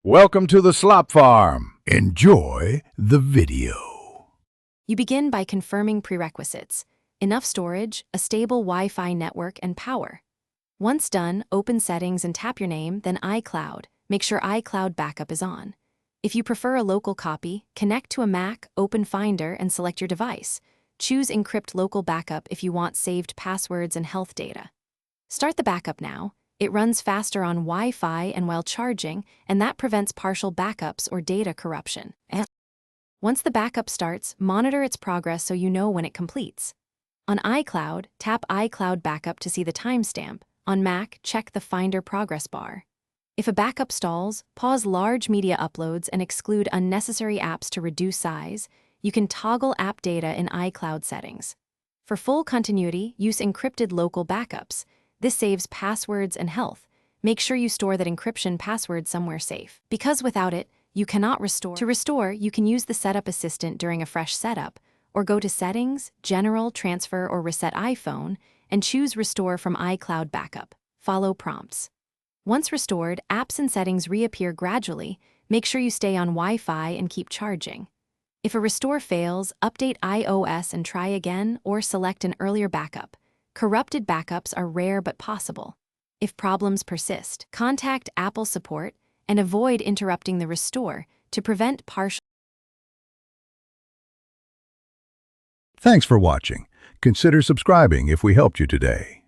Welcome to the Slop Farm. Enjoy the video. You begin by confirming prerequisites: enough storage, a stable Wi-Fi network, and power. Once done, open Settings and tap your name, then iCloud. Make sure iCloud backup is on. If you prefer a local copy, connect to a Mac, open Finder, and select your device. Choose Encrypt Local Backup if you want saved passwords and health data. Start the backup now. It runs faster on Wi-Fi and while charging, and that prevents partial backups or data corruption. Once the backup starts, monitor its progress so you know when it completes. On iCloud, tap iCloud Backup to see the timestamp. On Mac, check the Finder progress bar. If a backup stalls, pause large media uploads and exclude unnecessary apps to reduce size. You can toggle app data in iCloud settings. For full continuity, use encrypted local backups. This saves passwords and health. Make sure you store that encryption password somewhere safe, because without it, you cannot restore. To restore, you can use the Setup Assistant during a fresh setup, or go to Settings, General, Transfer, or Reset iPhone, and choose Restore from iCloud Backup. Follow prompts. Once restored, apps and settings reappear gradually. Make sure you stay on Wi-Fi and keep charging. If a restore fails, update iOS and try again, or select an earlier backup. Corrupted backups are rare but possible. If problems persist, contact Apple support and avoid interrupting the restore to prevent partial. Thanks for watching. Consider subscribing if we helped you today.